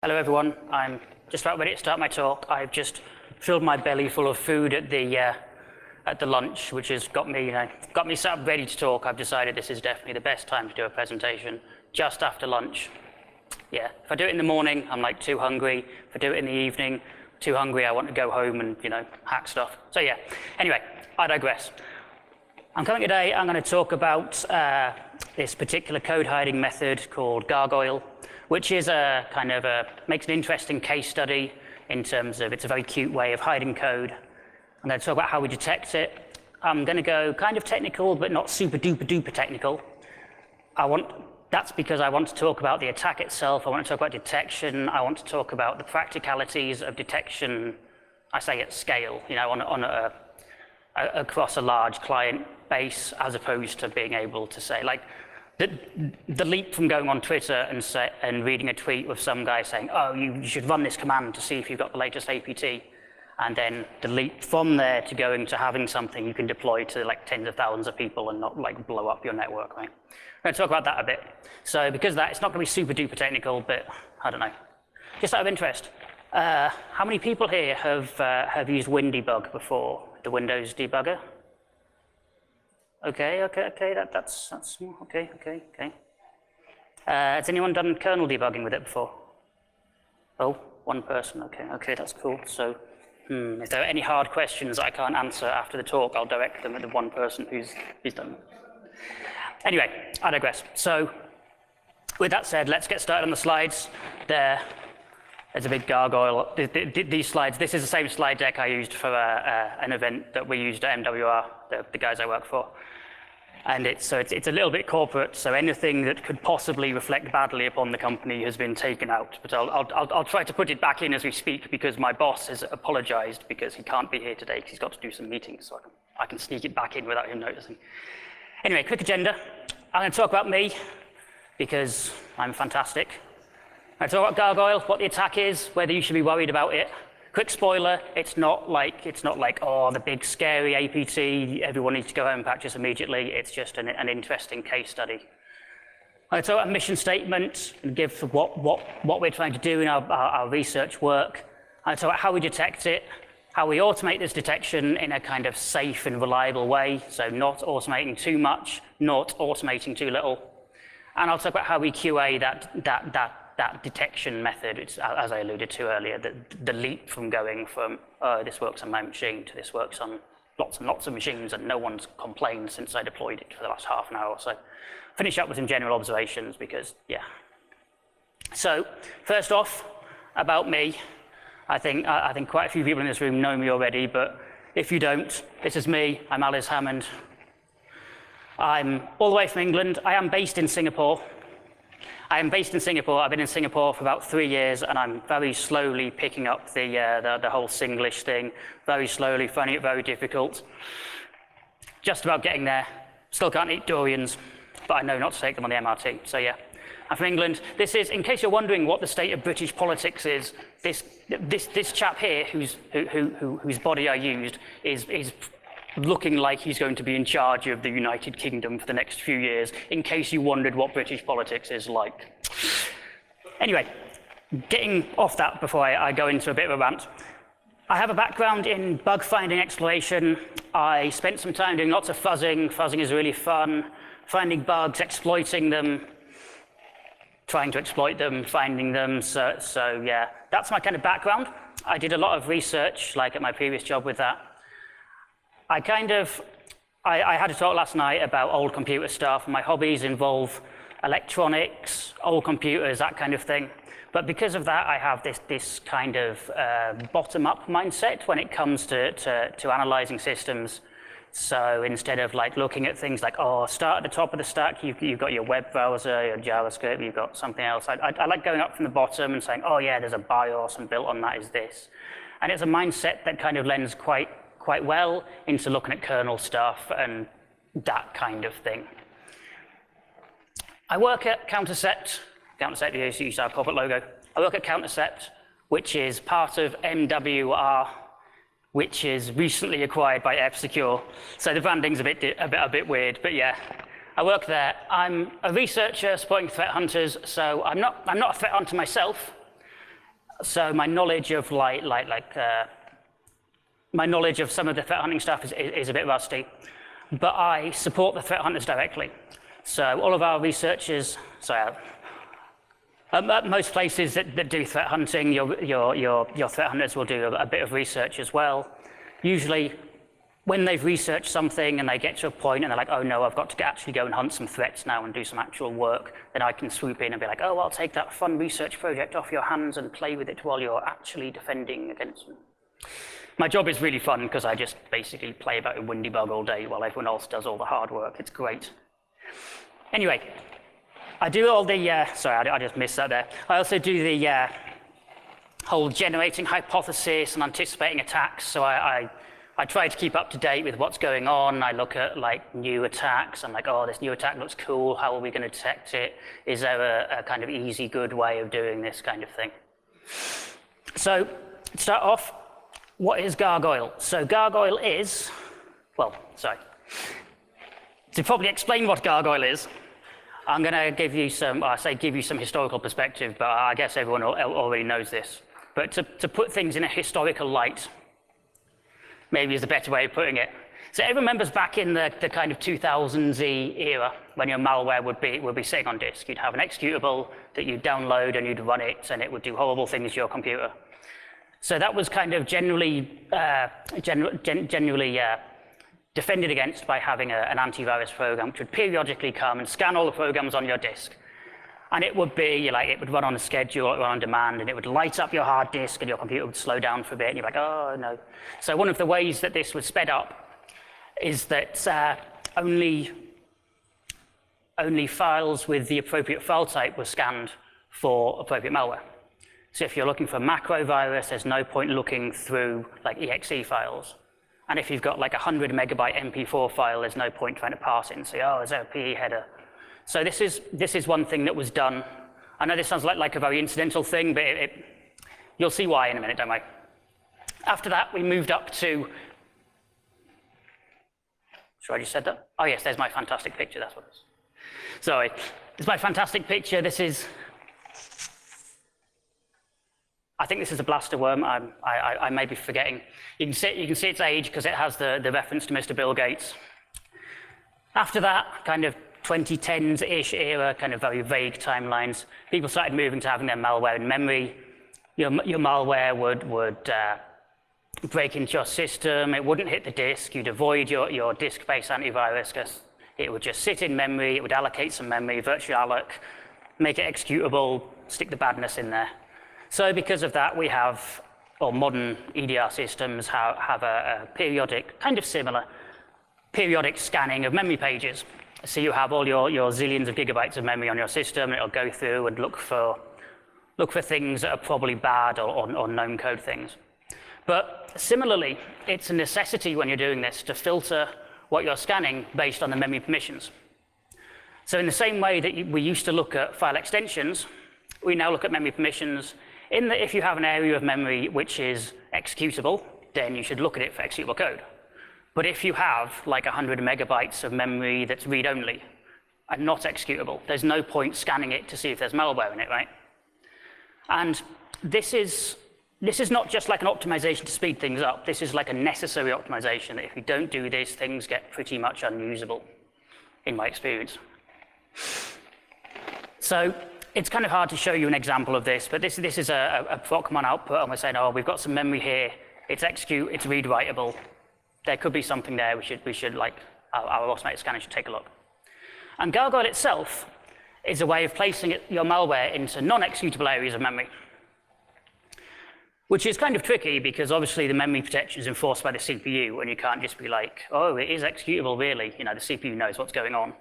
Hello everyone, I'm just about ready to start my talk. I've just filled my belly full of food at the lunch, which has got me sat up ready to talk. I've decided this is definitely the best time to do a presentation, just after lunch. Yeah, if I do it in the morning, I'm like too hungry. If I do it in the evening, too hungry, I want to go home and, hack stuff. So yeah, anyway, I digress. I'm going to talk about this particular code hiding method called Gargoyle, which is makes an interesting case study in terms of it's a very cute way of hiding code. I'm going to talk about how we detect it. I'm going to go kind of technical, but not super duper duper technical. That's because I want to talk about the attack itself. I want to talk about detection. I want to talk about the practicalities of detection, I say at scale, across a large client base, as opposed to being able to say, like, the leap from going on Twitter and reading a tweet with some guy saying, oh, you should run this command to see if you've got the latest APT, and then the leap from there to going to having something you can deploy to like tens of thousands of people and not like blow up your network, right? I'm going to talk about that a bit. So because of that, it's not going to be super duper technical, but I don't know. Just out of interest, how many people here have used WinDebug before, the Windows debugger? Okay, that's okay. Has anyone done kernel debugging with it before? Oh, one person, okay, that's cool. So, if there are any hard questions I can't answer after the talk, I'll direct them at the one person who's done it. Anyway, I digress. So, with that said, let's get started on the slides. There's a big gargoyle. These slides, this is the same slide deck I used for an event that we used at MWR, the guys I work for. And it's a little bit corporate, so anything that could possibly reflect badly upon the company has been taken out. But I'll try to put it back in as we speak, because my boss has apologized because he can't be here today because he's got to do some meetings, so I can sneak it back in without him noticing. Anyway, quick agenda. I'm going to talk about me because I'm fantastic. I'm going to talk about Gargoyle, what the attack is, whether you should be worried about it. Quick spoiler, it's not like, oh, the big scary APT, everyone needs to go home and practice immediately. It's just an interesting case study. I'm going to talk about a mission statement and give what we're trying to do in our research work. I'm going to talk about how we detect it, how we automate this detection in a kind of safe and reliable way, so not automating too much, not automating too little. And I'll talk about how we QA that detection method, as I alluded to earlier, the leap from going from, oh, this works on my machine to this works on lots and lots of machines and no one's complained since I deployed it for the last half an hour or so. Finish up with some general observations because, yeah. So, first off, about me. I think quite a few people in this room know me already, but if you don't, this is me. I'm Aliz Hammond. I'm all the way from England. I am based in Singapore. I've been in Singapore for about 3 years, and I'm very slowly picking up the whole Singlish thing, very slowly, finding it very difficult. Just about getting there. Still can't eat durians, but I know not to take them on the MRT, so yeah. I'm from England. This is, in case you're wondering what the state of British politics is, this chap here, whose body I used, is looking like he's going to be in charge of the United Kingdom for the next few years, in case you wondered what British politics is like. Anyway, getting off that before I go into a bit of a rant. I have a background in bug finding exploration. I spent some time doing lots of fuzzing. Fuzzing is really fun. Finding bugs, exploiting them, trying to exploit them, finding them. So yeah, that's my kind of background. I did a lot of research, like at my previous job with that. I had a talk last night about old computer stuff. My hobbies involve electronics, old computers, that kind of thing. But because of that, I have this kind of bottom-up mindset when it comes to analyzing systems. So instead of like looking at things like, oh, start at the top of the stack, you've got your web browser, your JavaScript, you've got something else. I like going up from the bottom and saying, oh yeah, there's a BIOS, and built on that is this. And it's a mindset that kind of lends quite well into looking at kernel stuff and that kind of thing. I work at Countercept. Countercept is our corporate logo. I work at Countercept, which is part of MWR, which is recently acquired by F-Secure. So the branding's a bit weird, but yeah. I work there. I'm a researcher supporting threat hunters, so I'm not a threat hunter myself, So my knowledge of my knowledge of some of the threat hunting stuff is a bit rusty, but I support the threat hunters directly. So all of our researchers, at most places that do threat hunting, your threat hunters will do a bit of research as well. Usually, when they've researched something and they get to a point and they're like, oh no, I've got to actually go and hunt some threats now and do some actual work, then I can swoop in and be like, oh, I'll take that fun research project off your hands and play with it while you're actually defending against them. My job is really fun because I just basically play about a windy bug all day while everyone else does all the hard work. It's great. Anyway, I do all the, sorry, I just missed that there. I also do the whole generating hypothesis and anticipating attacks. So I try to keep up to date with what's going on. I look at like new attacks. I'm like, oh, this new attack looks cool. How are we going to detect it? Is there a kind of easy, good way of doing this kind of thing? So to start off, what is Gargoyle? So Gargoyle is, well, sorry. To probably explain what Gargoyle is, I'm going to give you some, give you some historical perspective, but I guess everyone already knows this. But to put things in a historical light, maybe is the better way of putting it. So everyone remembers back in the kind of 2000s era when your malware would be sitting on disk. You'd have an executable that you'd download and you'd run it, and it would do horrible things to your computer. So that was kind of generally defended against by having an antivirus program which would periodically come and scan all the programs on your disk. And it would be like, it would run on a schedule or on demand, and it would light up your hard disk and your computer would slow down for a bit, and you're like, oh no. So one of the ways that this was sped up is that only files with the appropriate file type were scanned for appropriate malware. So if you're looking for macro virus, there's no point looking through like exe files. And if you've got like 100 megabyte MP4 file, there's no point trying to parse it and say, oh, is there a PE header? So this is one thing that was done. I know this sounds like a very incidental thing, but you'll see why in a minute, don't I? After that, we moved up to, sure I just said that? Oh yes, there's my fantastic picture, that's what it is. Sorry, this is my fantastic picture. This is, I think this is a blaster worm. I may be forgetting. You can see its age because it has the reference to Mr. Bill Gates. After that, kind of 2010s-ish era, kind of very vague timelines, people started moving to having their malware in memory. Your malware would break into your system. It wouldn't hit the disk. You'd avoid your disk-based antivirus because it would just sit in memory. It would allocate some memory, virtual alloc, make it executable, stick the badness in there. So because of that, we have, or modern EDR systems have a periodic, kind of similar, periodic scanning of memory pages. So you have all your zillions of gigabytes of memory on your system, and it'll go through and look for things that are probably bad or known code things. But similarly, it's a necessity when you're doing this to filter what you're scanning based on the memory permissions. So in the same way that we used to look at file extensions, we now look at memory permissions in that if you have an area of memory which is executable, then you should look at it for executable code. But if you have like 100 megabytes of memory that's read-only and not executable, there's no point scanning it to see if there's malware in it, right? And this is not just like an optimization to speed things up. This is like a necessary optimization that if you don't do this, things get pretty much unusable, in my experience. So it's kind of hard to show you an example of this, but this is a Procmon output, and we're saying, oh, we've got some memory here. It's execute, it's read-writable. There could be something there. We should like, our automated scanner should take a look. And Gargoyle itself is a way of placing your malware into non-executable areas of memory, which is kind of tricky because obviously the memory protection is enforced by the CPU, and you can't just be like, oh, it is executable, really. You know, the CPU knows what's going on.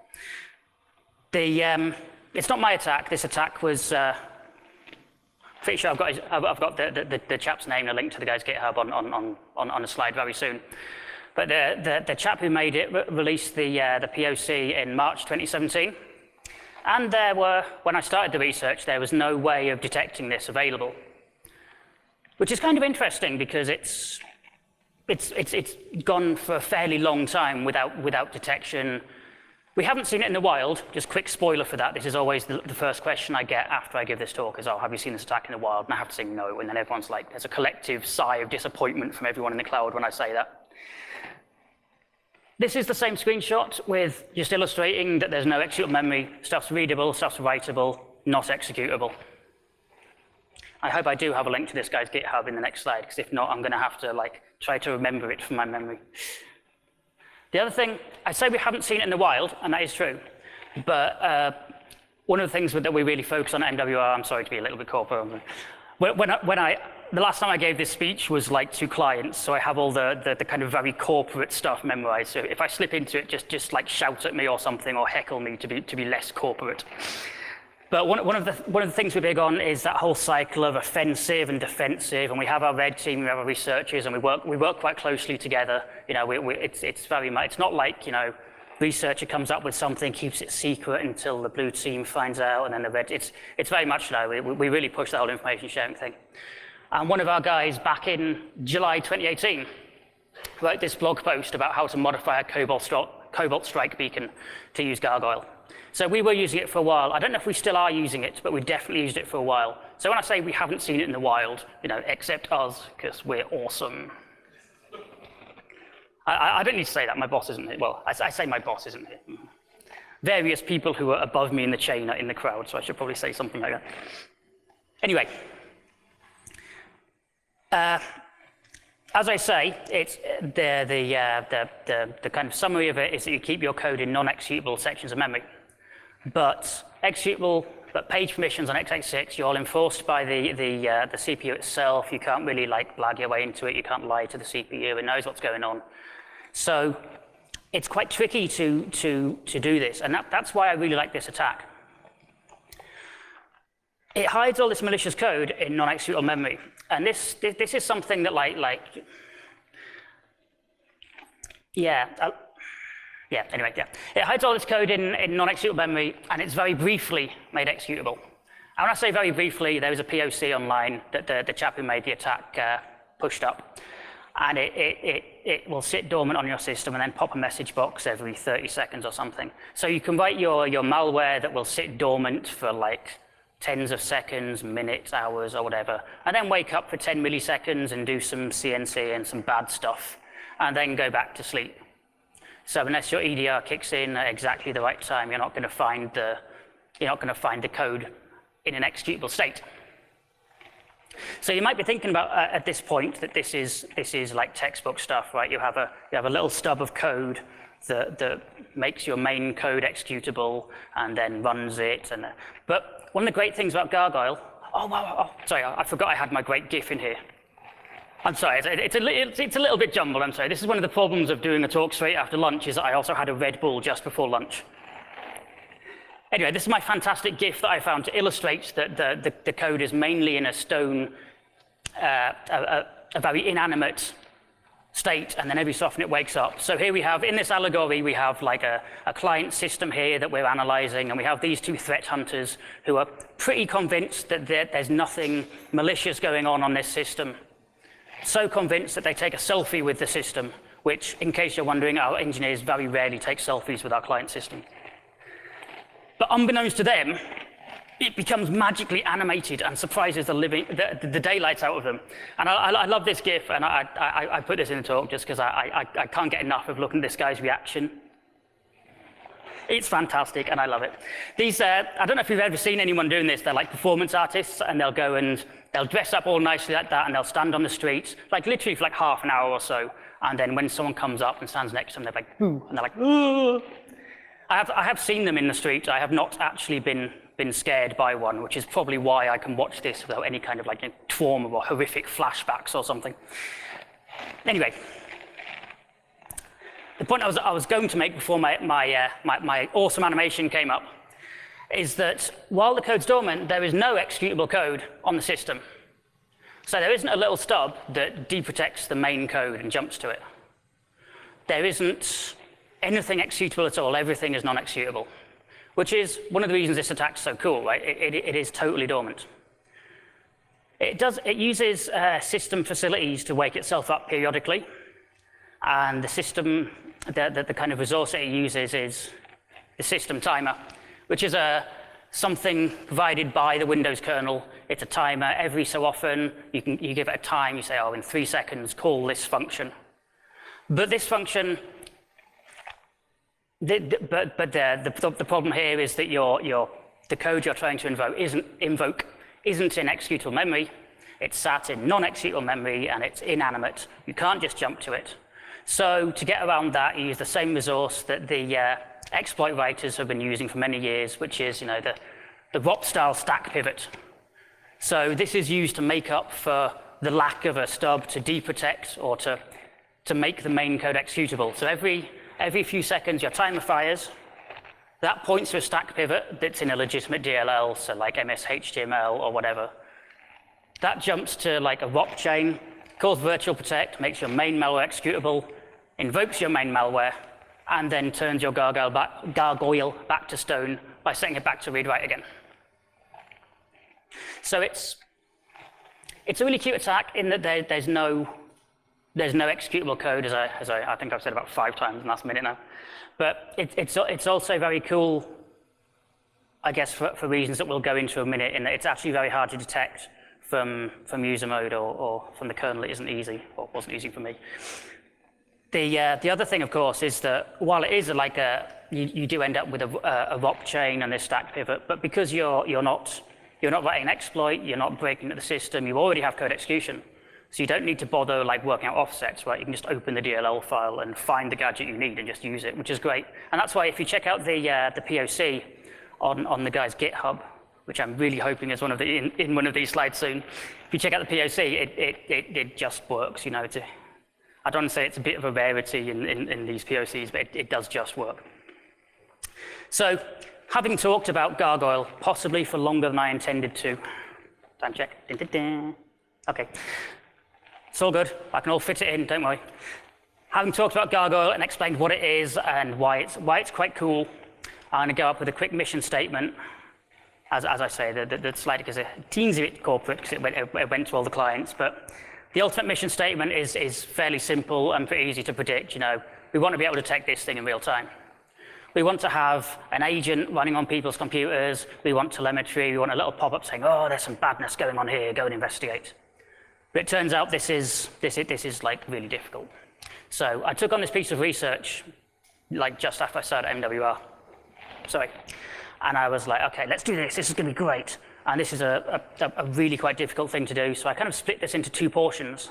It's not my attack. This attack was, pretty sure I've got the chap's name and a link to the guy's GitHub on a slide very soon. But the chap who made it released the POC in March 2017. And there were, when I started the research, there was no way of detecting this available, which is kind of interesting because it's gone for a fairly long time without detection. We haven't seen it in the wild. Just quick spoiler for that. This is always the first question I get after I give this talk is, oh, have you seen this attack in the wild? And I have to say no. And then everyone's like, there's a collective sigh of disappointment from everyone in the cloud when I say that. This is the same screenshot with just illustrating that there's no executable memory. Stuff's readable, stuff's writable, not executable. I hope I do have a link to this guy's GitHub in the next slide, because if not, I'm going to have to try to remember it from my memory. The other thing, I say we haven't seen it in the wild, and that is true, but one of the things that we really focus on at MWR, I'm sorry to be a little bit corporate, the last time I gave this speech was to clients, so I have all the kind of very corporate stuff memorized. So if I slip into it, just shout at me or something, or heckle me to be less corporate. But one of the things we're big on is that whole cycle of offensive and defensive, and we have our red team, we have our researchers, and we work quite closely together. It's very much, it's not like researcher comes up with something, keeps it secret until the blue team finds out, and then the red. It's very much we really push the whole information sharing thing. And one of our guys back in July 2018 wrote this blog post about how to modify a Cobalt Strike beacon to use Gargoyle. So we were using it for a while. I don't know if we still are using it, but we definitely used it for a while. So when I say we haven't seen it in the wild, except us, because we're awesome. I don't need to say that, my boss isn't here. Well, I say my boss isn't here. Various people who are above me in the chain are in the crowd, so I should probably say something like that. Anyway. As I say, it's the kind of summary of it is that you keep your code in non-executable sections of memory. But page permissions on x86, you're all enforced by the CPU itself. You can't really blag your way into it. You can't lie to the CPU. It knows what's going on. So it's quite tricky to do this, and that's why I really like this attack. It hides all this malicious code in non-executable memory, and this is something that it hides all this code in non-executable memory, and it's very briefly made executable. And when I say very briefly, there was a POC online that the chap who made the attack pushed up, and it will sit dormant on your system and then pop a message box every 30 seconds or something. So you can write your malware that will sit dormant for tens of seconds, minutes, hours, or whatever, and then wake up for 10 milliseconds and do some CNC and some bad stuff, and then go back to sleep. So unless your EDR kicks in at exactly the right time, you're not going to find the code in an executable state. So you might be thinking about at this point that this is like textbook stuff, right? You have a little stub of code that makes your main code executable and then runs it. But one of the great things about Gargoyle, sorry, I forgot I had my great GIF in here. I'm sorry, it's a little bit jumbled, I'm sorry. This is one of the problems of doing a talk straight after lunch, is that I also had a Red Bull just before lunch. Anyway, this is my fantastic GIF that I found to illustrate that the code is mainly in a stone, a very inanimate state, and then every so often it wakes up. So here we have, in this allegory, we have a client system here that we're analyzing, and we have these two threat hunters who are pretty convinced that there's nothing malicious going on this system. So convinced that they take a selfie with the system, which, in case you're wondering, our engineers very rarely take selfies with our client system. But unbeknownst to them, it becomes magically animated and surprises the daylights out of them. And I love this GIF, and I put this in the talk just because I can't get enough of looking at this guy's reaction. It's fantastic, and I love it. These, I don't know if you've ever seen anyone doing this. They're like performance artists, and they'll go and they'll dress up all nicely like that, and they'll stand on the streets, literally for half an hour or so. And then when someone comes up and stands next to them, they're like, "Ooh," and they're like, "Ooh." I have seen them in the street. I have not actually been scared by one, which is probably why I can watch this without any kind of trauma or horrific flashbacks or something. Anyway. The point I was going to make before my awesome animation came up is that while the code's dormant, there is no executable code on the system. So there isn't a little stub that deprotects the main code and jumps to it. There isn't anything executable at all. Everything is non-executable, which is one of the reasons this attack's so cool, right? It is totally dormant. It uses system facilities to wake itself up periodically. And the system, the kind of resource it uses is the system timer, which is something provided by the Windows kernel. It's a timer. Every so often, you give it a time. You say, oh, in 3 seconds, call this function. But this function, the problem here is that the code you're trying to invoke isn't in executable memory. It's sat in non-executable memory, and it's inanimate. You can't just jump to it. So to get around that, you use the same resource that the exploit writers have been using for many years, which is the ROP-style stack pivot. So this is used to make up for the lack of a stub to deprotect or to make the main code executable. So every few seconds, your timer fires. That points to a stack pivot that's in a legitimate DLL, so like MS-HTML or whatever. That jumps to like a ROP chain, calls virtual protect, makes your main malware executable, invokes your main malware, and then turns your gargoyle back to stone by setting it back to read-write again. So it's a really cute attack in that there's no executable code, as I think I've said about 5 times in the last minute now. But it's also very cool, I guess, for reasons that we'll go into in a minute, in that it's actually very hard to detect from user mode or from the kernel. It isn't easy, or wasn't easy for me. The other thing, of course, is that while it is like you do end up with a ROP chain and this stack pivot, but because you're not writing an exploit, you're not breaking into the system, you already have code execution. So you don't need to bother like working out offsets, right? You can just open the DLL file and find the gadget you need and just use it, which is great. And that's why if you check out the POC on the guy's GitHub, which I'm really hoping is in one of these slides soon, if you check out the POC, it just works. I don't want to say it's a bit of a rarity in these POCs, but it does just work. So having talked about Gargoyle, possibly for longer than I intended to. Time check. Dun, dun, dun. OK. It's all good. I can all fit it in, don't worry. Having talked about Gargoyle and explained what it is and why it's quite cool, I'm going to go up with a quick mission statement. As I say, the slide is a teensy bit corporate because it went to all the clients. But the ultimate mission statement is fairly simple and pretty easy to predict. We want to be able to detect this thing in real time. We want to have an agent running on people's computers. We want telemetry. We want a little pop-up saying, oh, there's some badness going on here. Go and investigate. But it turns out this is like really difficult. So I took on this piece of research like just after I started at MWR. Sorry. And I was like, OK, let's do this. This is going to be great. And this is a really quite difficult thing to do. So I kind of split this into 2 portions.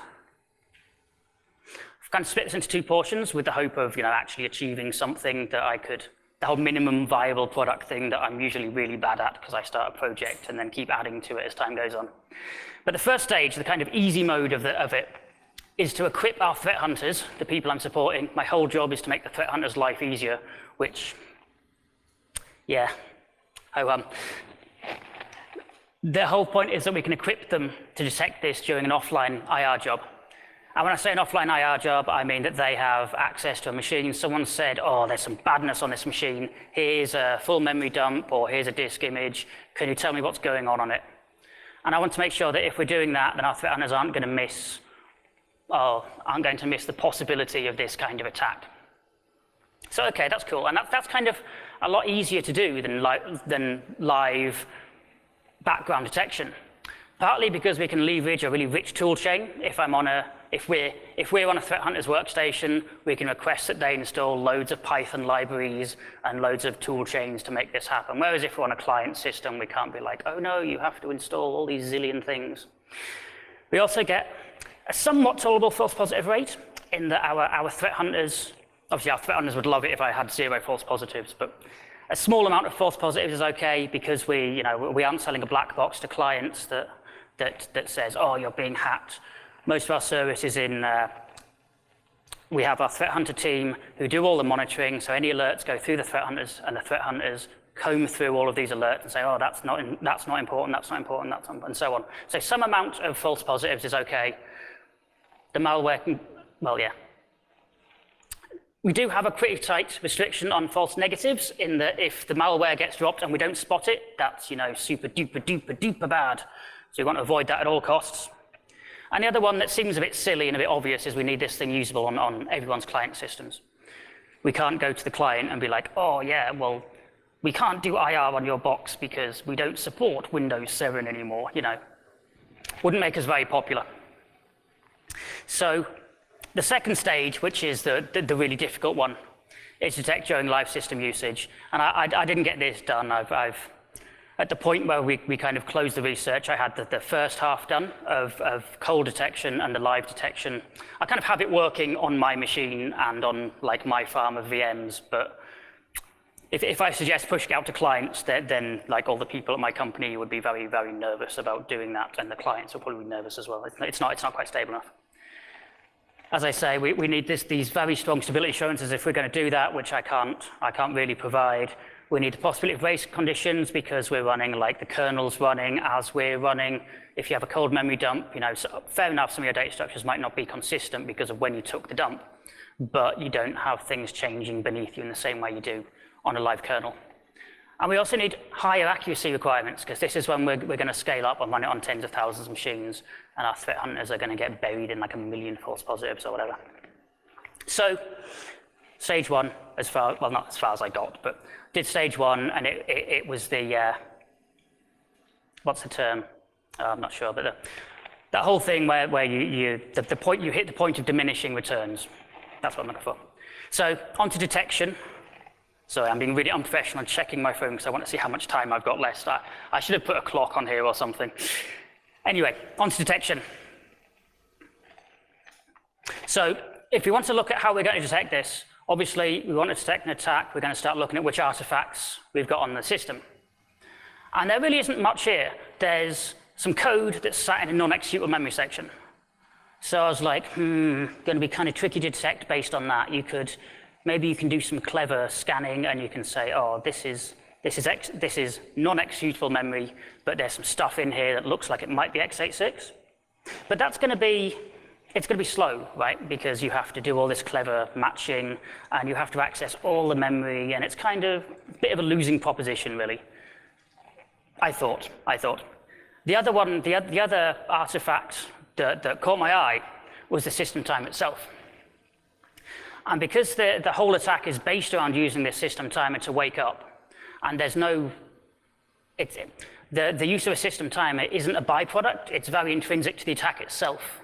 I've kind of split this into 2 portions with the hope of actually achieving something that the whole minimum viable product thing that I'm usually really bad at because I start a project and then keep adding to it as time goes on. But the first stage, the kind of easy mode of it, is to equip our threat hunters, the people I'm supporting. My whole job is to make the threat hunter's life easier, which, yeah, the whole point is that we can equip them to detect this during an offline IR job. And when I say an offline IR job, I mean that they have access to a machine. Someone said, oh, there's some badness on this machine. Here's a full memory dump, or here's a disk image. Can you tell me what's going on it? And I want to make sure that if we're doing that, then our threat hunters aren't going to miss the possibility of this kind of attack. So OK, that's cool. And that's kind of a lot easier to do than live background detection. Partly because we can leverage a really rich tool chain. If we're on a threat hunter's workstation, we can request that they install loads of Python libraries and loads of tool chains to make this happen. Whereas if we're on a client system, we can't be like, oh no, you have to install all these zillion things. We also get a somewhat tolerable false positive rate in that our threat hunters, obviously our threat hunters would love it if I had 0 false positives, but a small amount of false positives is okay because we aren't selling a black box to clients that says, oh, you're being hacked. Most of our service is we have our threat hunter team who do all the monitoring, so any alerts go through the threat hunters, and the threat hunters comb through all of these alerts and say, oh, that's not important, and so on. So some amount of false positives is okay. The malware can, well, yeah. We do have a pretty tight restriction on false negatives in that if the malware gets dropped and we don't spot it, that's super duper bad. So we want to avoid that at all costs. And the other one that seems a bit silly and a bit obvious is we need this thing usable on everyone's client systems. We can't go to the client and be like, oh yeah, well, we can't do IR on your box because we don't support Windows 7 anymore, you know. Wouldn't make us very popular. So the second stage, which is the really difficult one, is to detect during live system usage. And I didn't get this done. I've at the point where we kind of closed the research, I had the first half done of cold detection and the live detection. I kind of have it working on my machine and on like my farm of VMs, but if I suggest pushing out to clients, then like all the people at my company would be very, very nervous about doing that, and the clients will probably be nervous as well. It's not quite stable enough. As I say, we need these very strong stability assurances if we're going to do that, which I can't really provide. We need the possibility of race conditions because we're running like the kernel's running as we're running. If you have a cold memory dump, you know, so fair enough, some of your data structures might not be consistent because of when you took the dump, but you don't have things changing beneath you in the same way you do on a live kernel. And we also need higher accuracy requirements because this is when we're going to scale up and run it on tens of thousands of machines, and our threat hunters are going to get buried in like a million false positives or whatever. So stage one, well, not as far as I got, but did stage one, and it was the, what's the term? I'm not sure, but that whole thing where you hit the point of diminishing returns. That's what I'm looking for. So onto detection. Sorry, I'm being really unprofessional and checking my phone because I want to see how much time I've got left. I should have put a clock on here or something. Anyway, onto detection. So if we want to look at how we're going to detect this, obviously we want to detect an attack. We're going to start looking at which artifacts we've got on the system. And there really isn't much here. There's some code that's sat in a non-executable memory section. So I was like, going to be kind of tricky to detect based on that. Maybe you can do some clever scanning and you can say, oh, this is non-executable memory, but there's some stuff in here that looks like it might be x86. But it's going to be slow, right? Because you have to do all this clever matching and you have to access all the memory, and it's kind of a bit of a losing proposition, really. I thought. The other artifact that caught my eye was the system time itself. And because the whole attack is based around using this system timer to wake up, and there's no, the use of a system timer isn't a byproduct, it's very intrinsic to the attack itself,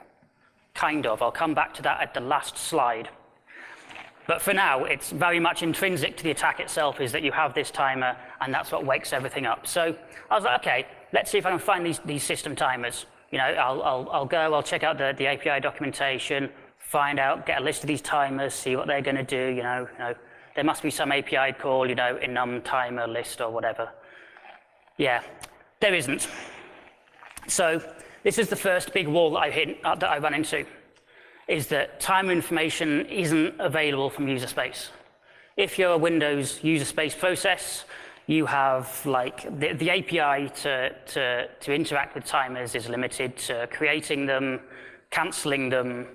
kind of. I'll come back to that at the last slide. But for now, it's very much intrinsic to the attack itself is that you have this timer, and that's what wakes everything up. So I was like, okay, let's see if I can find these system timers. You know, I'll check out the API documentation, find out, get a list of these timers, see what they're going to do, you know, there must be some API call, you know, enum timer list or whatever. Yeah, there isn't. So this is the first big wall that I run into, is that timer information isn't available from user space. If you're a Windows user space process, you have like the API to interact with timers is limited to creating them, canceling them,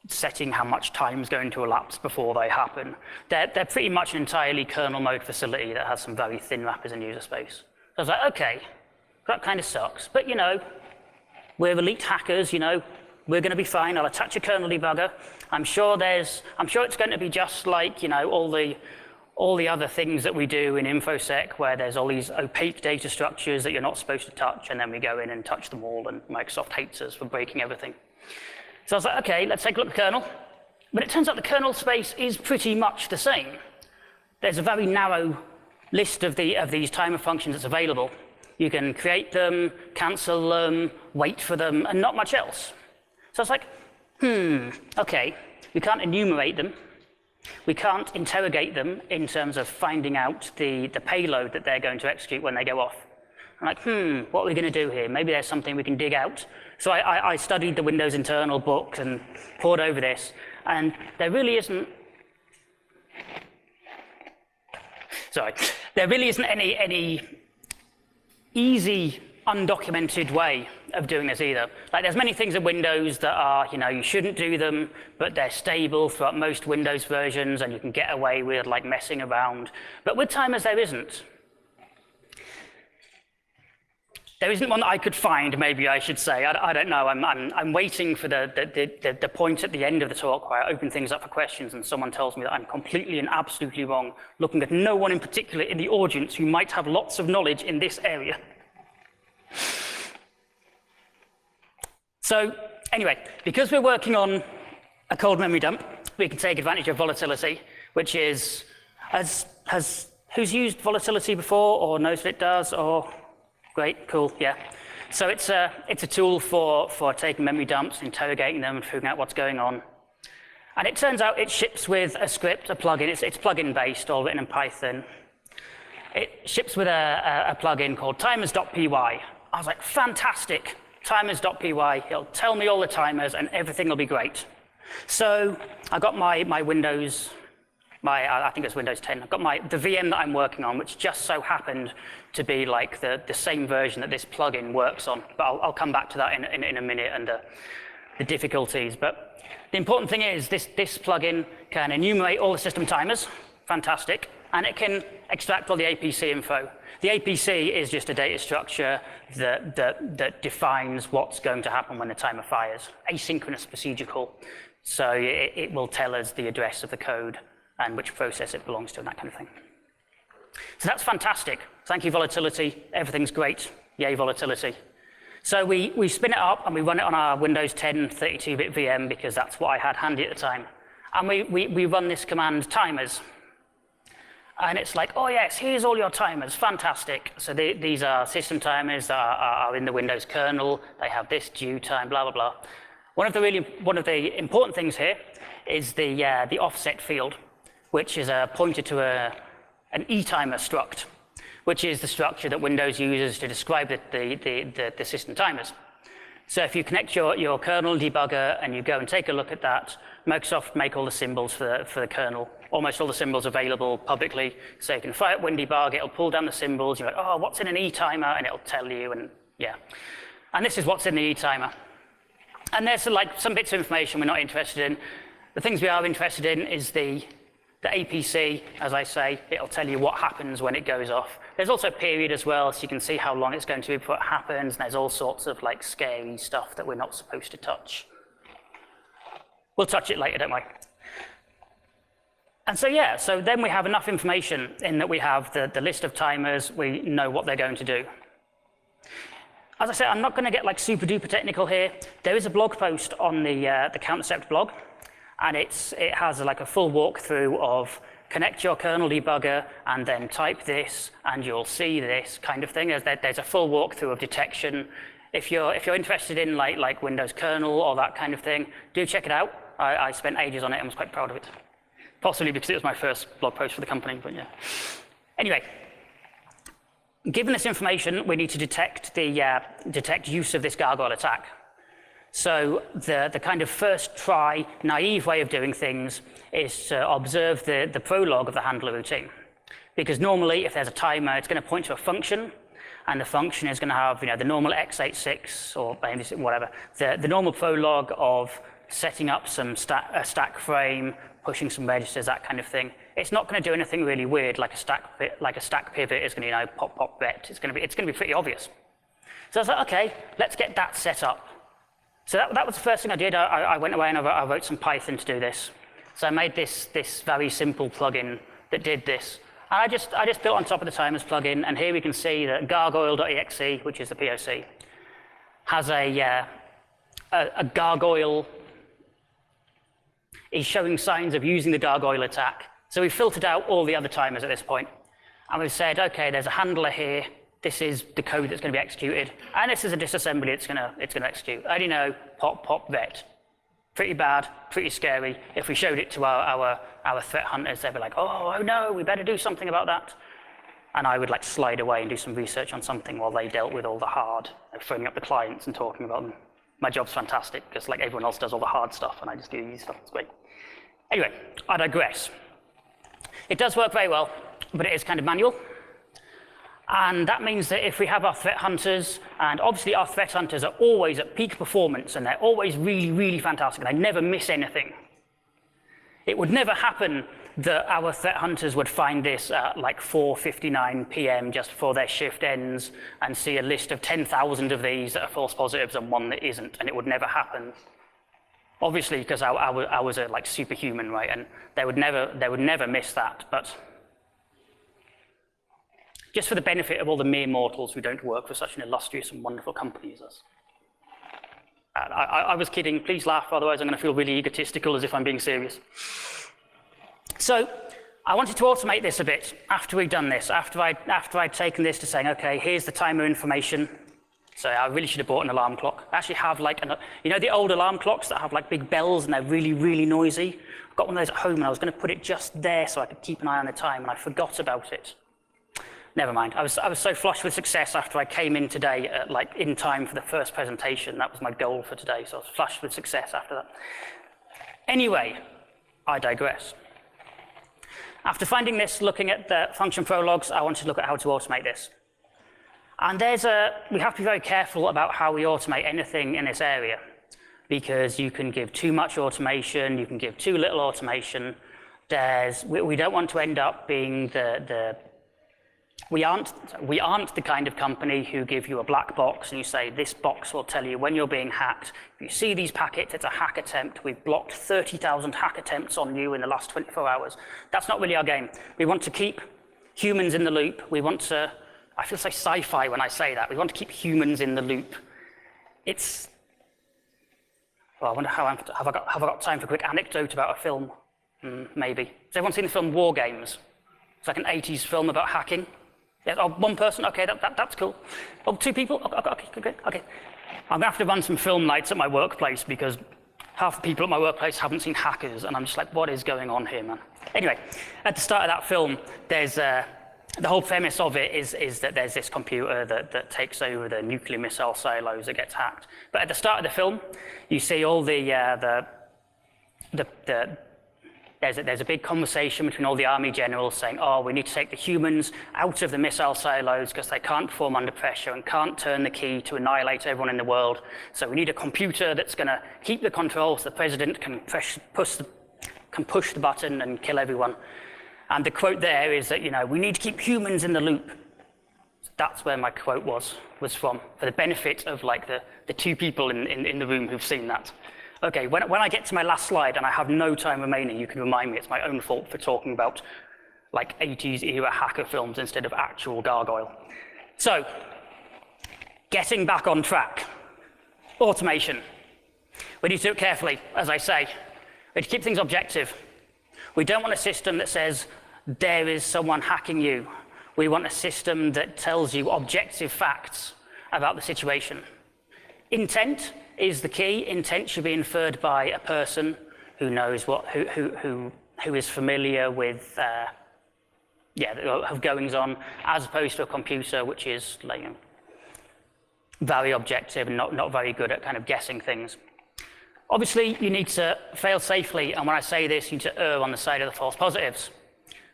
setting how much time is going to elapse before they happen. They're pretty much an entirely kernel mode facility that has some very thin wrappers in user space. So I was like, okay, that kind of sucks. But you know, we're elite hackers, you know, we're going to be fine. I'll attach a kernel debugger. I'm sure it's going to be just like, you know, all the other things that we do in InfoSec where there's all these opaque data structures that you're not supposed to touch, and then we go in and touch them all, and Microsoft hates us for breaking everything. So I was like, okay, let's take a look at the kernel. But it turns out the kernel space is pretty much the same. There's a very narrow list of these timer functions that's available. You can create them, cancel them, wait for them, and not much else. So I was like, okay, we can't enumerate them. We can't interrogate them in terms of finding out the payload that they're going to execute when they go off. I'm like, what are we going to do here? Maybe there's something we can dig out. So I studied the Windows internal books and pored over this, and there really isn't any easy, undocumented way of doing this either. Like, there's many things in Windows that are, you know, you shouldn't do them, but they're stable throughout most Windows versions, and you can get away with like messing around. But with timers, there isn't. There isn't one that I could find, maybe I should say. I don't know. I'm waiting for the point at the end of the talk where I open things up for questions and someone tells me that I'm completely and absolutely wrong, looking at no one in particular in the audience who might have lots of knowledge in this area. So anyway, because we're working on a cold memory dump, we can take advantage of volatility, which is, who's used volatility before or knows what it does? Or great, cool, yeah. So it's a tool for taking memory dumps, interrogating them, and figuring out what's going on. And it turns out it ships with a script, a plugin. It's plugin based, all written in Python. It ships with a plugin called timers.py. I was like, fantastic, timers.py. It'll tell me all the timers, and everything will be great. So I got my Windows. I think it's Windows 10. I've got the VM that I'm working on, which just so happened to be like the same version that this plugin works on. But I'll come back to that in a minute and the difficulties. But the important thing is this plugin can enumerate all the system timers, fantastic, and it can extract all the APC info. The APC is just a data structure that defines what's going to happen when the timer fires. Asynchronous procedure call. So it will tell us the address of the code and which process it belongs to, and that kind of thing. So that's fantastic. Thank you, volatility. Everything's great. Yay, volatility. So we spin it up, and we run it on our Windows 10 32-bit VM, because that's what I had handy at the time. And we run this command, timers. And it's like, oh, yes, here's all your timers. Fantastic. So these are system timers that are in the Windows kernel. They have this due time, blah, blah, blah. One of the important things here is the offset field, which is a pointer to an etimer struct, which is the structure that Windows uses to describe the system timers. So if you connect your kernel debugger and you go and take a look at that, Microsoft make all the symbols for the kernel. Almost all the symbols available publicly. So you can fire up WinDebug, it'll pull down the symbols. You're like, oh, what's in an etimer? And it'll tell you, and yeah. And this is what's in the etimer. And there's like some bits of information we're not interested in. The things we are interested in is the APC, as I say. It'll tell you what happens when it goes off. There's also a period as well, so you can see how long it's going to be before it happens. And there's all sorts of like scary stuff that we're not supposed to touch. We'll touch it later, don't we? And so yeah, so then we have enough information in that we have the list of timers, we know what they're going to do. As I said, I'm not going to get like super duper technical here. There is a blog post on the Countercept blog, and it has like a full walkthrough of connect your kernel debugger and then type this and you'll see this kind of thing. There's a full walkthrough of detection. If you're interested in like Windows kernel or that kind of thing, do check it out. I spent ages on it and was quite proud of it. Possibly because it was my first blog post for the company, but yeah. Anyway, given this information, we need to detect use of this Gargoyle attack. So the kind of first try, naive way of doing things is to observe the prologue of the handler routine. Because normally, if there's a timer, it's going to point to a function, and the function is going to have the normal x86 or whatever, the normal prologue of setting up some stack frame, pushing some registers, that kind of thing. It's not going to do anything really weird like a stack pivot is going to pop pop ret. It's going to be pretty obvious. So I was like, okay, let's get that set up. So that was the first thing I did. I went away and I wrote some Python to do this. So I made this very simple plugin that did this. And I just built on top of the timers plugin, and here we can see that gargoyle.exe, which is the POC, has a gargoyle is showing signs of using the Gargoyle attack. So we've filtered out all the other timers at this point. And we've said, okay, there's a handler here. This is the code that's going to be executed. And this is a disassembly it's going to execute. I already know, pop, pop, ret. Pretty bad, pretty scary. If we showed it to our threat hunters, they'd be like, oh no, we better do something about that. And I would like slide away and do some research on something while they dealt with all the hard, phoning up the clients and talking about them. My job's fantastic, because like everyone else does all the hard stuff, and I just do the easy stuff. It's great. Anyway, I digress. It does work very well, but it is kind of manual. And that means that if we have our threat hunters, and obviously our threat hunters are always at peak performance, and they're always really, really fantastic, and they never miss anything. It would never happen that our threat hunters would find this at like 4:59 p.m. just before their shift ends and see a list of 10,000 of these that are false positives and one that isn't, and it would never happen. Obviously, because I was a like superhuman, right? And they would never miss that. But just for the benefit of all the mere mortals who don't work for such an illustrious and wonderful company as us. I was kidding. Please laugh, otherwise I'm going to feel really egotistical as if I'm being serious. So I wanted to automate this a bit after we'd done this, after I'd taken this to saying, okay, here's the timer information. So I really should have bought an alarm clock. I actually have like, you know the old alarm clocks that have like big bells and they're really, really noisy? I've got one of those at home and I was going to put it just there so I could keep an eye on the time, and I forgot about it. Never mind. I was so flushed with success after I came in today, like in time for the first presentation. That was my goal for today, so I was flushed with success after that. Anyway, I digress. After finding this, looking at the function prologues, I wanted to look at how to automate this. And we have to be very careful about how we automate anything in this area, because you can give too much automation, you can give too little automation. We don't want to end up being we aren't the kind of company who give you a black box and you say, this box will tell you when you're being hacked. If you see these packets, it's a hack attempt. We've blocked 30,000 hack attempts on you in the last 24 hours. That's not really our game. We want to keep humans in the loop. We want to, I feel so sci-fi when I say that. We want to keep humans in the loop. Well, I wonder have I got time for a quick anecdote about a film? Maybe. Has everyone seen the film War Games? It's like an 80s film about hacking. Yeah, oh, one person, okay, that's cool. Oh, two people, okay. I'm gonna have to run some film nights at my workplace because half the people at my workplace haven't seen Hackers, and I'm just like, what is going on here, man? Anyway, at the start of that film, there's the whole premise of it is that there's this computer that takes over the nuclear missile silos that gets hacked. But at the start of the film, you see all there's a big conversation between all the army generals saying, oh, we need to take the humans out of the missile silos because they can't perform under pressure and can't turn the key to annihilate everyone in the world. So we need a computer that's going to keep the control so the president can push the button and kill everyone. And the quote there is that, we need to keep humans in the loop. That's where my quote was from, for the benefit of like the two people in the room who've seen that. Okay, when I get to my last slide and I have no time remaining, you can remind me it's my own fault for talking about like 80s era hacker films instead of actual Gargoyle. So, getting back on track. Automation. We need to do it carefully, as I say. We need to keep things objective. We don't want a system that says, there is someone hacking you. We want a system that tells you objective facts about the situation. Intent is the key. Intent should be inferred by a person who knows who is familiar with of goings on, as opposed to a computer which is like very objective and not very good at kind of guessing things. Obviously, you need to fail safely, and when I say this, you need to err on the side of the false positives.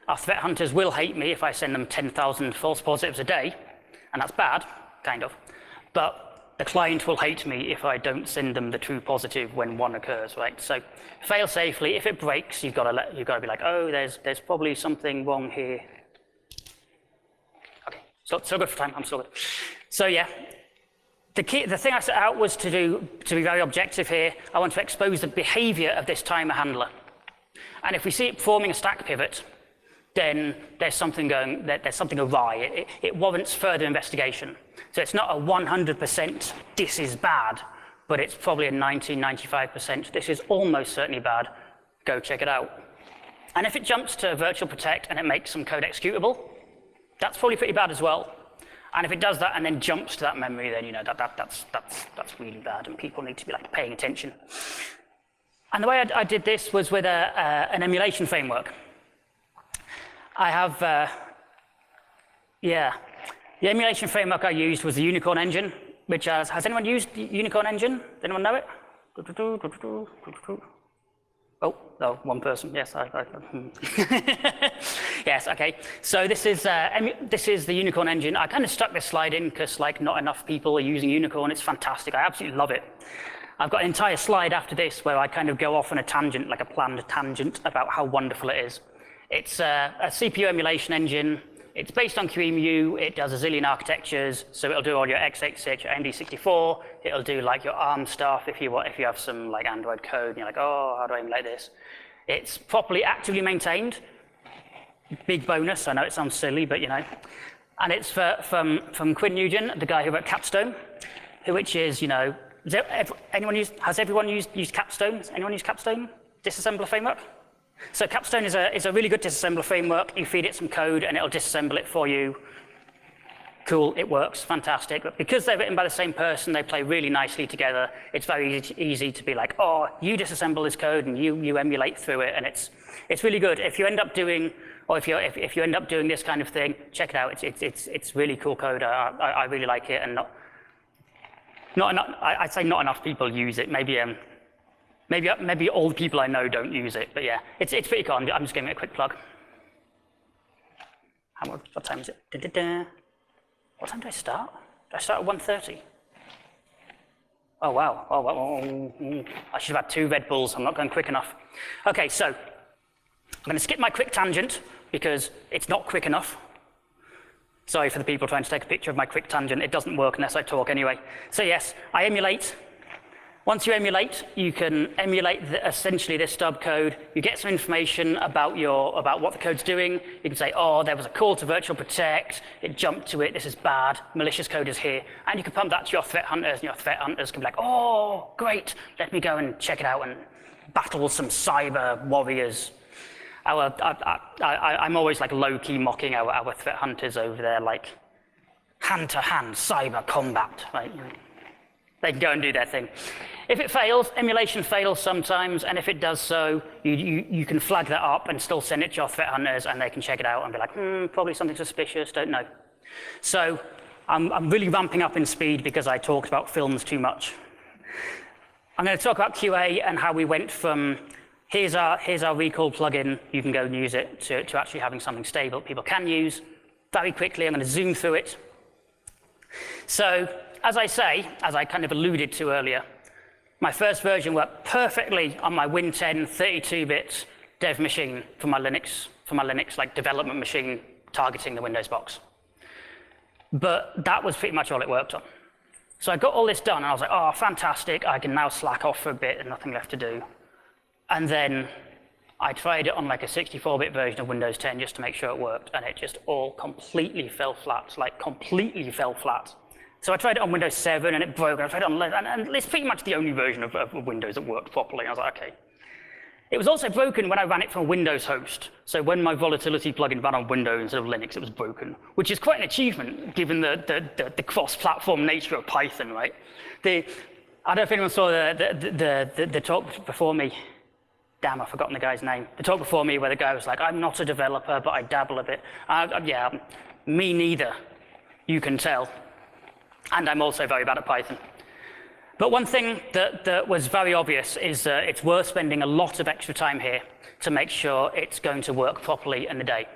Our threat hunters will hate me if I send them 10,000 false positives a day, and that's bad, kind of. But the client will hate me if I don't send them the true positive when one occurs, right? So fail safely. If it breaks, you've got to be like, oh, there's probably something wrong here. Okay, so good for time. I'm still good. So yeah, the thing I set out was to be very objective here. I want to expose the behavior of this timer handler, and if we see it performing a stack pivot, then there's something awry. It warrants further investigation. So it's not a 100% this is bad, but it's probably a 90-95% this is almost certainly bad. Go check it out. And if it jumps to virtual protect and it makes some code executable, that's probably pretty bad as well. And if it does that and then jumps to that memory, then that's really bad, and people need to be like paying attention. And the way I did this was with an emulation framework. I have, the emulation framework I used was the Unicorn engine, which has anyone used the Unicorn engine? Does anyone know it? Oh, one person, yes. Yes, okay. So this is the Unicorn engine. I kind of stuck this slide in because like not enough people are using Unicorn. It's fantastic, I absolutely love it. I've got an entire slide after this where I kind of go off on a tangent, like a planned tangent about how wonderful it is. It's a CPU emulation engine. It's based on QEMU. It does a zillion architectures, so it'll do all your x86, your AMD64. It'll do like your ARM stuff if you have some like Android code and you're like, oh, how do I emulate this? It's properly actively maintained. Big bonus. I know it sounds silly, but you know. And it's from Quinn Nugent, the guy who wrote Capstone, which is, you know, has everyone used Capstone? Has anyone used Capstone? Disassembler framework? So Capstone is a really good disassembler framework. You feed it some code and it'll disassemble it for you. Cool, it works, fantastic. But because they're written by the same person, they play really nicely together. It's very easy to be like, oh, you disassemble this code and you emulate through it, and it's really good. If you end up doing, or if you end up doing this kind of thing, check it out. It's really cool code. I really like it, and I'd say not enough people use it. Maybe all the people I know don't use it, but yeah, it's pretty cool. I'm just giving it a quick plug. What time is it? What time do I start? Do I start at 1:30? Oh wow! I should have had 2 Red Bulls. I'm not going quick enough. Okay, so I'm going to skip my quick tangent because it's not quick enough. Sorry for the people trying to take a picture of my quick tangent. It doesn't work unless I talk anyway. So yes, I emulate. Once you emulate, you can emulate essentially this stub code. You get some information about what the code's doing. You can say, oh, there was a call to virtual protect. It jumped to it. This is bad. Malicious code is here. And you can pump that to your threat hunters, and your threat hunters can be like, oh, great. Let me go and check it out and battle some cyber warriors. I'm always like low-key mocking our threat hunters over there, like hand-to-hand cyber combat, right? They can go and do their thing. If it fails, emulation fails sometimes, and if it does so, you can flag that up and still send it to your threat hunters, and they can check it out and be like, probably something suspicious, don't know. So I'm really ramping up in speed because I talked about films too much. I'm going to talk about QA and how we went from here's our recall plugin, you can go and use it, to actually having something stable people can use. Very quickly, I'm going to zoom through it. So, as I kind of alluded to earlier, my first version worked perfectly on my Win 10 32-bit dev machine for my Linux like development machine targeting the Windows box. But that was pretty much all it worked on. So I got all this done, and I was like, oh, fantastic, I can now slack off for a bit and nothing left to do. And then I tried it on like a 64-bit version of Windows 10 just to make sure it worked, and it just all completely fell flat, like completely fell flat. So I tried it on Windows 7 and it broke, and I tried it on 11, and it's pretty much the only version of Windows that worked properly. I was like, okay. It was also broken when I ran it from a Windows host. So when my volatility plugin ran on Windows instead of Linux, it was broken, which is quite an achievement given the cross-platform nature of Python, right? I don't know if anyone saw the talk before me. Damn, I've forgotten the guy's name. The talk before me where the guy was like, I'm not a developer, but I dabble a bit. Yeah, me neither, you can tell. And I'm also very bad at Python. But one thing that was very obvious is that it's worth spending a lot of extra time here to make sure it's going to work properly in the day.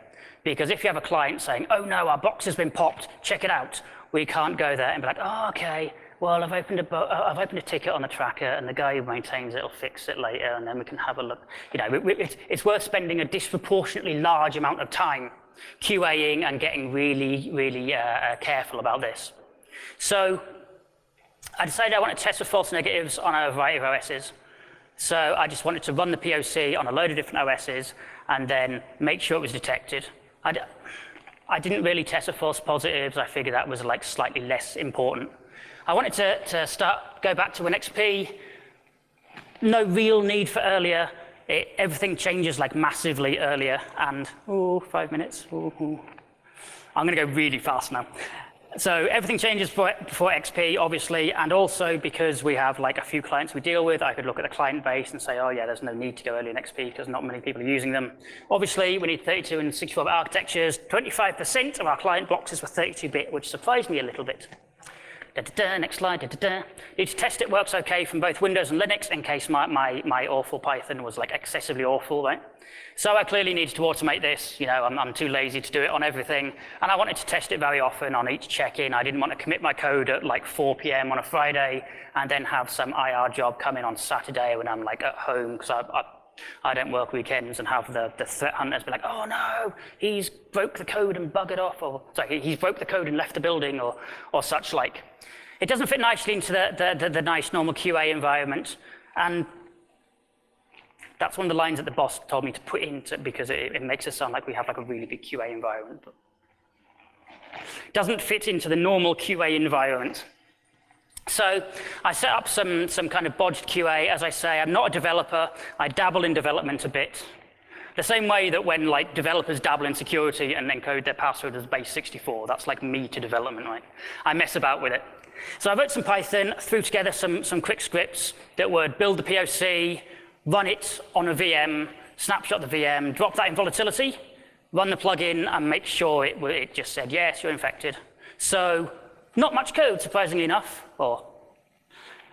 Because if you have a client saying, oh no, our box has been popped, check it out, we can't go there and be like, oh, okay, well, I've opened a ticket on the tracker, and the guy who maintains it will fix it later, and then we can have a look. You know, it's worth spending a disproportionately large amount of time QAing and getting really, really careful about this. So I decided I wanted to test for false negatives on a variety of OSs. So I just wanted to run the POC on a load of different OSs and then make sure it was detected. I didn't really test for false positives. I figured that was like slightly less important. I wanted to go back to WinXP. No real need for earlier. Everything changes like massively earlier. And, 5 minutes. I'm going to go really fast now. So everything changes before XP, obviously, and also because we have like a few clients we deal with, I could look at the client base and say, oh yeah, there's no need to go early in XP because not many people are using them. Obviously, we need 32 and 64-bit architectures. 25% of our client boxes were 32-bit, which surprised me a little bit. Next slide. Need to test it works okay from both Windows and Linux in case my awful Python was like excessively awful, right? So I clearly needed to automate this. You know, I'm too lazy to do it on everything, and I wanted to test it very often on each check-in. I didn't want to commit my code at like 4 p.m. on a Friday and then have some IR job come in on Saturday when I'm like at home, because I don't work weekends and have the threat hunters be like, oh no, he's broke the code and buggered off, or sorry, he's broke the code and left the building, or such like. It doesn't fit nicely into the nice normal QA environment, and that's one of the lines that the boss told me to put into, because it makes us sound like we have like a really big QA environment. But it doesn't fit into the normal QA environment. So I set up some kind of bodged QA. As I say, I'm not a developer. I dabble in development a bit. The same way that when like developers dabble in security and encode their password as base 64, that's like me to development, right? I mess about with it. So I wrote some Python, threw together some quick scripts that would build the POC, run it on a VM, snapshot the VM, drop that in volatility, run the plugin, and make sure it just said, yes, you're infected. So not much code, surprisingly enough, or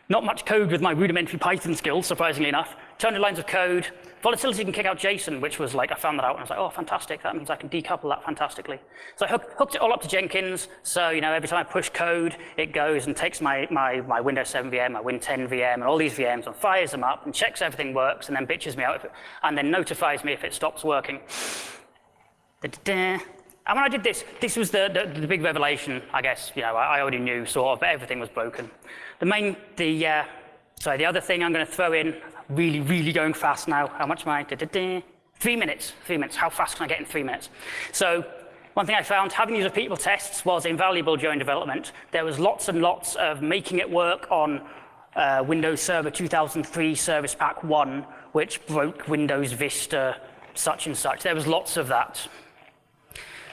not much code with my rudimentary Python skills, surprisingly enough. 200 lines of code. Volatility can kick out JSON, which was like, I found that out, and I was like, oh, fantastic, that means I can decouple that fantastically. So I hooked it all up to Jenkins, so every time I push code, it goes and takes my Windows 7 VM, my Win 10 VM, and all these VMs, and fires them up, and checks everything works, and then bitches me out, and then notifies me if it stops working. And when I did this, this was the big revelation, I guess. I already knew sort of, but everything was broken. The other thing I'm going to throw in, really going fast now. How much am I? 3 minutes. 3 minutes. How fast can I get in 3 minutes? So one thing I found, having these repeatable tests was invaluable during development. There was lots and lots of making it work on Windows Server 2003 Service Pack 1, which broke Windows Vista, such and such. There was lots of that.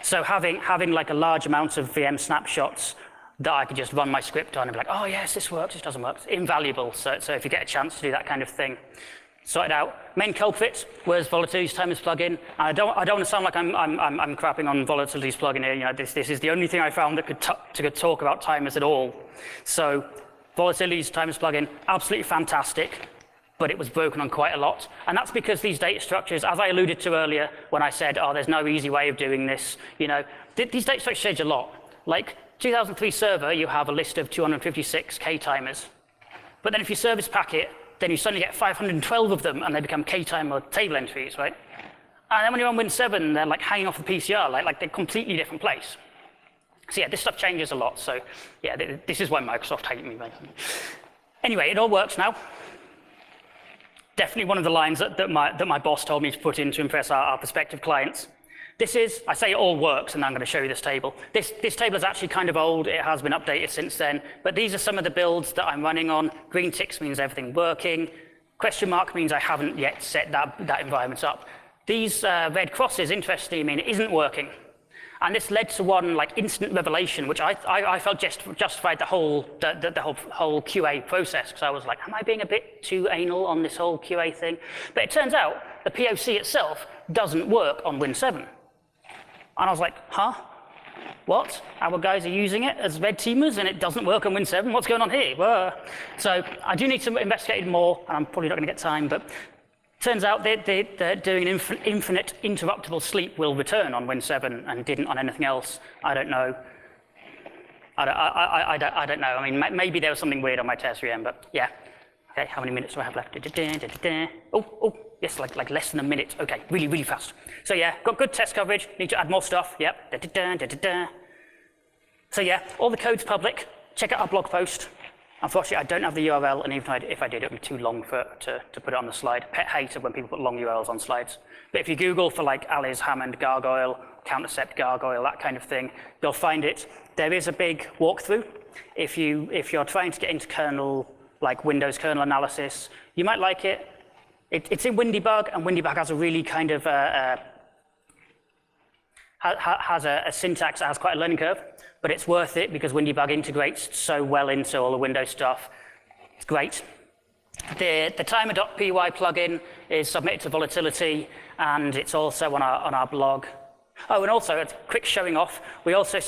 So having like a large amount of VM snapshots that I could just run my script on and be like, oh yes, this works, this doesn't work. It's invaluable. So if you get a chance to do that kind of thing, sort it out. Main culprit was Volatility's timers plugin. And I don't want to sound like I'm crapping on Volatility's plugin here. This is the only thing I found that could talk about timers at all. So Volatility's timers plugin, absolutely fantastic, but it was broken on quite a lot. And that's because these data structures, as I alluded to earlier when I said, oh, there's no easy way of doing this, these data structures change a lot. Like 2003 server, you have a list of 256 K-timers. But then if you service pack it, then you suddenly get 512 of them, and they become K-timer table entries, right? And then when you're on Win 7, they're like hanging off the PCR, like they're a completely different place. So yeah, this stuff changes a lot. So yeah, this is why Microsoft hate me, basically. Anyway, it all works now. Definitely one of the lines that my boss told me to put in to impress our prospective clients. This is, I say it all works, and I'm going to show you this table. This table is actually kind of old. It has been updated since then. But these are some of the builds that I'm running on. Green ticks means everything working. Question mark means I haven't yet set that environment up. These red crosses, interestingly, mean it isn't working. And this led to one like instant revelation, which I felt justified the whole QA process, because I was like, am I being a bit too anal on this whole QA thing? But it turns out the POC itself doesn't work on Win 7. And I was like, huh? What? Our guys are using it as red teamers and it doesn't work on Win 7? What's going on here? So I do need to investigate more, and I'm probably not going to get time, but turns out they're doing an infinite interruptible sleep will return on Win 7 and didn't on anything else. I don't know. I don't know. I mean, maybe there was something weird on my test VM, but yeah. Okay, how many minutes do I have left? Oh, yes, like less than a minute. Okay, really fast. So yeah, got good test coverage. Need to add more stuff. Yep. So yeah, all the code's public. Check out our blog post. Unfortunately, I don't have the URL, and even if I did, it would be too long to put it on the slide. Pet hater when people put long URLs on slides. But if you Google for like Aliz, Hammond, Gargoyle, Countercept, Gargoyle, that kind of thing, you'll find it. There is a big walkthrough. If you're trying to get into kernel, like Windows kernel analysis, you might like it. It's in WinDebug, and WinDebug has a really kind of has a syntax that has quite a learning curve, but it's worth it because WinDebug integrates so well into all the Windows stuff. It's great. The timer.py plugin is submitted to Volatility, and it's also on our blog. Oh, and also a quick showing off. We also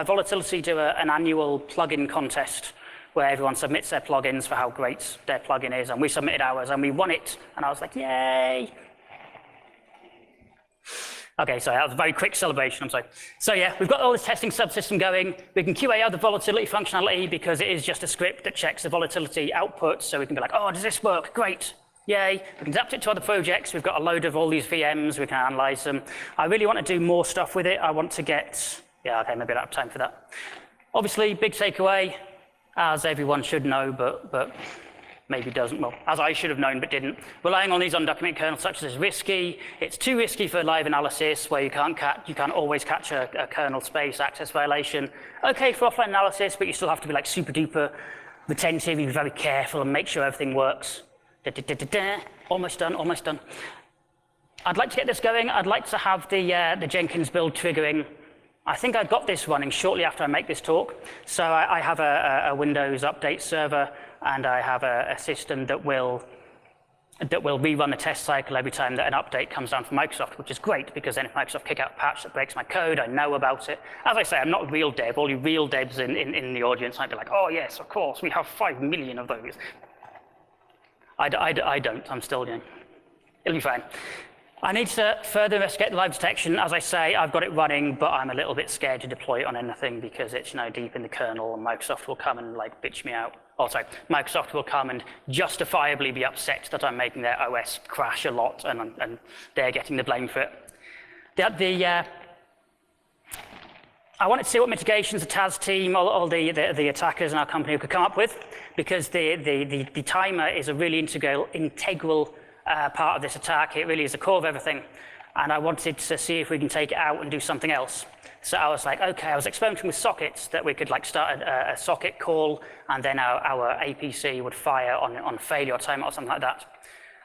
Volatility do an annual plugin contest where everyone submits their plugins for how great their plugin is, and we submitted ours, and we won it, and I was like, yay! Okay, so that was a very quick celebration, I'm sorry. So yeah, we've got all this testing subsystem going. We can QA out the volatility functionality because it is just a script that checks the volatility output, so we can be like, oh, does this work? Great. Yay, we can adapt it to other projects. We've got a load of all these VMs, we can analyze them. I really want to do more stuff with it. I want to get, yeah, okay, maybe I don't have time for that. Obviously, big takeaway, as everyone should know, but maybe doesn't, well, as I should have known but didn't. Relying on these undocumented kernels such as is risky. It's too risky for live analysis where you can't always catch a kernel space access violation. Okay for offline analysis, but you still have to be like super duper retentive, you're very careful and make sure everything works. Almost done, almost done. I'd like to get this going. I'd like to have the Jenkins build triggering. I think I got this running shortly after I make this talk. So I have a Windows update server, and I have a system that will rerun the test cycle every time that an update comes down from Microsoft, which is great, because then if Microsoft kick out a patch that breaks my code, I know about it. As I say, I'm not a real dev. All you real devs in the audience might be like, oh yes, of course, we have 5 million of those. I don't. I'm still doing. It'll be fine. I need to further investigate the live detection. As I say, I've got it running, but I'm a little bit scared to deploy it on anything because it's deep in the kernel, and Microsoft will come and like bitch me out. Oh, sorry, Microsoft will come and justifiably be upset that I'm making their OS crash a lot, and they're getting the blame for it. I wanted to see what mitigations the Taz team, all the attackers in our company could come up with, because the timer is a really integral part of this attack. It really is the core of everything. And I wanted to see if we can take it out and do something else. So I was like, okay, I was experimenting with sockets, that we could like start a socket call, and then our APC would fire on failure or timeout or something like that.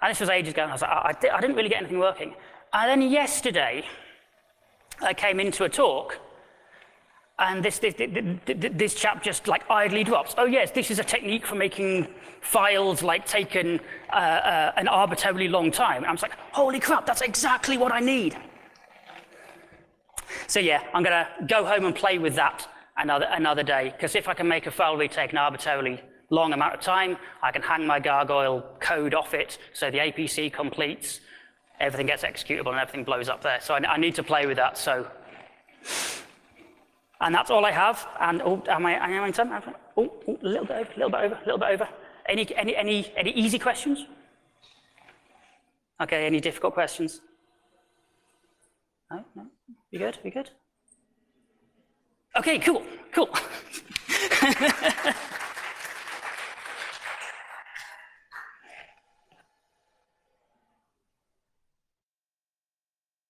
And this was ages ago, and I was like, I didn't really get anything working. And then yesterday, I came into a talk, and this chap just like idly drops, oh yes, this is a technique for making files like take an arbitrarily long time. And I was like, holy crap, that's exactly what I need. So yeah, I'm gonna go home and play with that another day, because if I can make a file really take an arbitrarily long amount of time, I can hang my Gargoyle code off it, so the APC completes, everything gets executable and everything blows up there. So I need to play with that, so. And that's all I have. And am I in time? A little bit over. Any easy questions? Okay, any difficult questions? No? We good? Okay, cool.